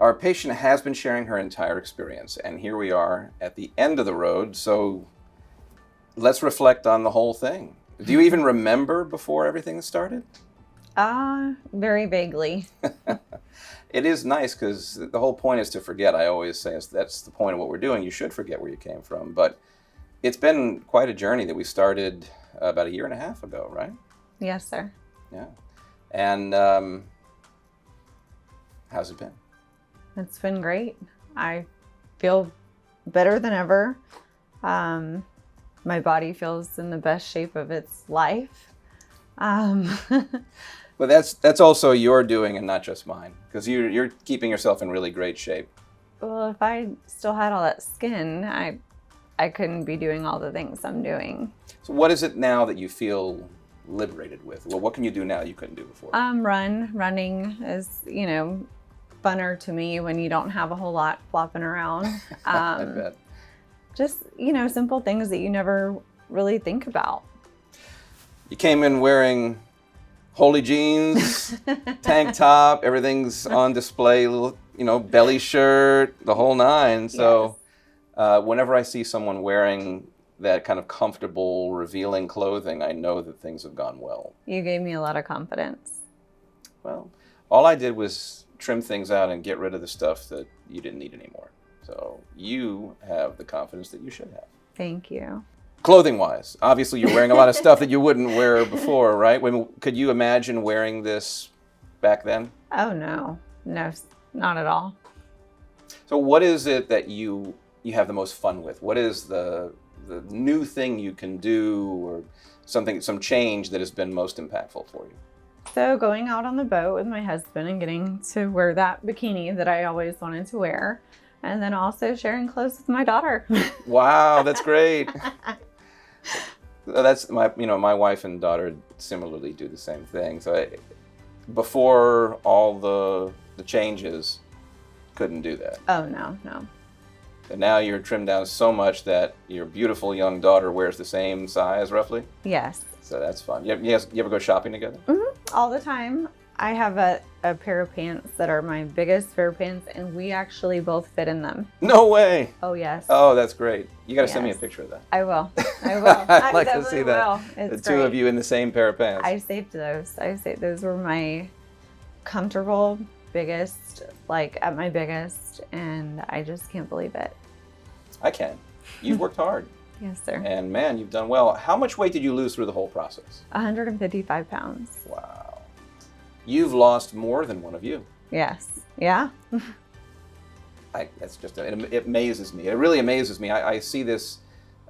Our patient has been sharing her entire experience, and here we are at the end of the road, so let's reflect on the whole thing. Do you even remember before everything started? Very vaguely. It is nice because the whole point is to forget. I always say that's the point of what we're doing. You should forget where you came from, but it's been quite a journey that we started about 1.5 years ago, right? Yes, sir. Yeah. And how's it been? It's been great. I feel better than ever. My body feels in the best shape of its life. But that's also your doing and not just mine, because you're keeping yourself in really great shape. Well, if I still had all that skin, I couldn't be doing all the things I'm doing. So what is it now that you feel liberated with? Well, what can you do now you couldn't do before? Running is, funner to me when you don't have a whole lot flopping around. I bet. Just, simple things that you never really think about. You came in wearing holy jeans, tank top, everything's on display, little, belly shirt, the whole nine. So whenever I see someone wearing that kind of comfortable, revealing clothing, I know that things have gone well. You gave me a lot of confidence. Well, all I did was trim things out and get rid of the stuff that you didn't need anymore. So you have the confidence that you should have. Thank you. Clothing-wise, obviously you're wearing a lot of stuff that you wouldn't wear before, right? Could you imagine wearing this back then? Oh, no, not at all. So what is it that you have the most fun with? What is the new thing you can do, or some change that has been most impactful for you? So going out on the boat with my husband and getting to wear that bikini that I always wanted to wear, and then also sharing clothes with my daughter. Wow, that's great. That's my wife and daughter similarly do the same thing. So before all the changes, couldn't do that. Oh, no. And now you're trimmed down so much that your beautiful young daughter wears the same size, roughly? Yes. So that's fun. You ever go shopping together? Mm-hmm. All the time. I have a pair of pants that are my biggest pair of pants, and we actually both fit in them. No way. Oh, yes. Oh, that's great. You got to send me a picture of that. I will. I'd like to see that. It's the two of you in the same pair of pants. I saved those. Those were my comfortable, biggest, at my biggest, and I just can't believe it. I can. You've worked hard. Yes, sir. And man, you've done well. How much weight did you lose through the whole process? 155 pounds. Wow. You've lost more than one of you. Yes. Yeah. It amazes me. It really amazes me. I see this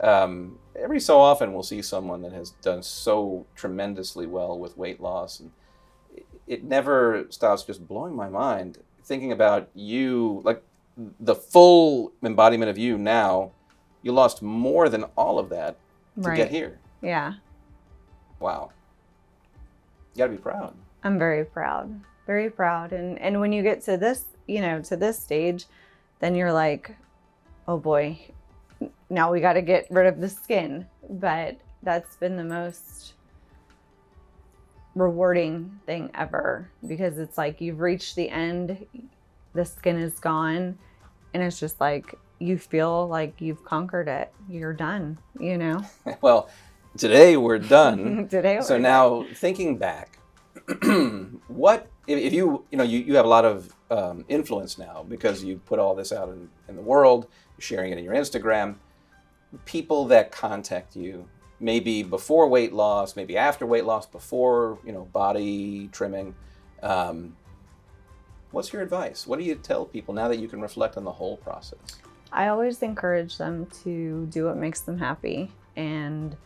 every so often. We'll see someone that has done so tremendously well with weight loss, and it never stops just blowing my mind thinking about you, like the full embodiment of you now. You lost more than all of that to get here. Yeah. Wow. You got to be proud. I'm very proud. Very proud. And when you get to this, to this stage, then you're like, oh boy, now we got to get rid of the skin. But that's been the most rewarding thing ever, because it's like you've reached the end, the skin is gone, and it's just like you feel like you've conquered it. You're done, Well, today we're done. So now thinking back, what if you have a lot of influence now because you put all this out in the world, you're sharing it in your Instagram. People that contact you, maybe before weight loss, maybe after weight loss, before body trimming, what's your advice? What do you tell people now that you can reflect on the whole process? I always encourage them to do what makes them happy, and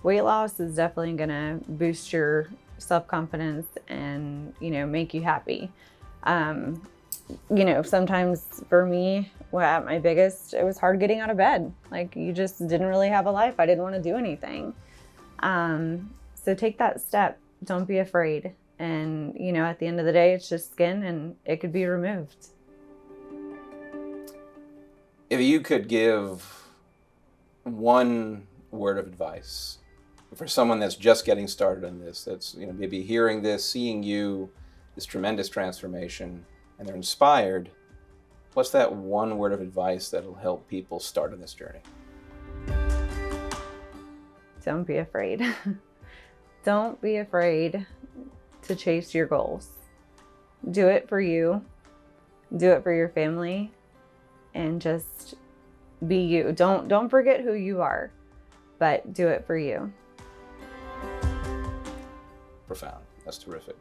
weight loss is definitely going to boost your self-confidence and make you happy. Sometimes for me, at my biggest, it was hard getting out of bed. Like, you just didn't really have a life. I didn't want to do anything. So take that step. Don't be afraid. And at the end of the day, it's just skin, and it could be removed. If you could give one word of advice for someone that's just getting started on this, that's maybe hearing this, seeing you, this tremendous transformation, and they're inspired, What's that one word of advice that'll help people start on this journey? Don't be afraid. Don't be afraid to chase your goals. Do it for you. Do it for your family. And just be you. Don't forget who you are, but do it for you. Profound. That's terrific.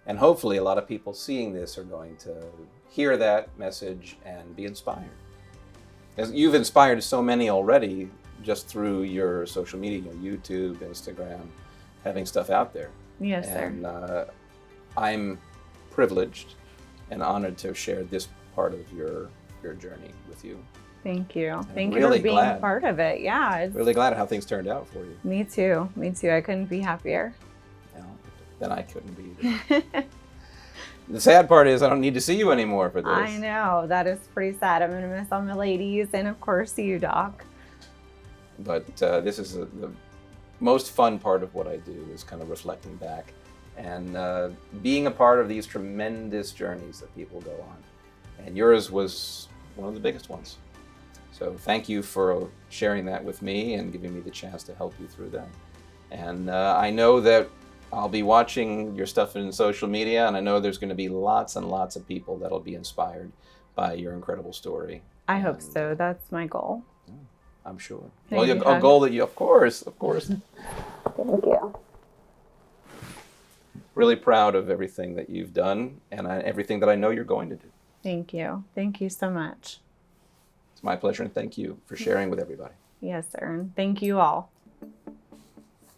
And hopefully a lot of people seeing this are going to hear that message and be inspired. As you've inspired so many already just through your social media, YouTube, Instagram, having stuff out there. Yes, sir. And I'm privileged and honored to share this part of your journey with you. Thank you. And Thank I'm you really for being glad. part of it. Yeah. It's, Really glad how things turned out for you. me too. Me too. I couldn't be happier. Then I couldn't be either. The sad part is I don't need to see you anymore for this. I know. That is pretty sad. I'm going to miss all my ladies and, of course, you, Doc. But this is the most fun part of what I do is kind of reflecting back and being a part of these tremendous journeys that people go on. And yours was one of the biggest ones. So thank you for sharing that with me and giving me the chance to help you through that. And I know that I'll be watching your stuff in social media, and I know there's going to be lots and lots of people that'll be inspired by your incredible story. I hope so. That's my goal. I'm sure. Thank Well, you, a goal that you, of course. Thank you. Really proud of everything that you've done and everything that I know you're going to do. Thank you. Thank you so much. It's my pleasure, and thank you for sharing with everybody. Yes, sir. And thank you all.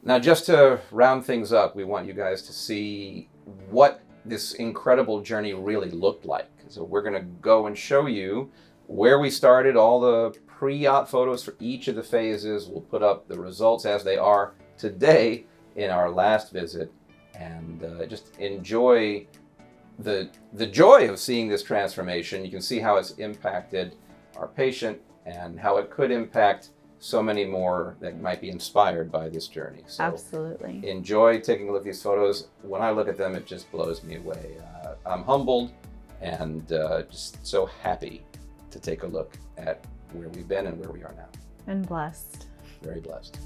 Now, just to round things up, we want you guys to see what this incredible journey really looked like. So we're going to go and show you where we started, all the pre-op photos for each of the phases. We'll put up the results as they are today in our last visit, and just enjoy the joy of seeing this transformation. You can see how it's impacted our patient and how it could impact so many more that might be inspired by this journey. So Absolutely. enjoy taking a look at these photos. When I look at them, it just blows me away. I'm humbled and just so happy to take a look at where we've been and where we are now. And blessed. Very blessed.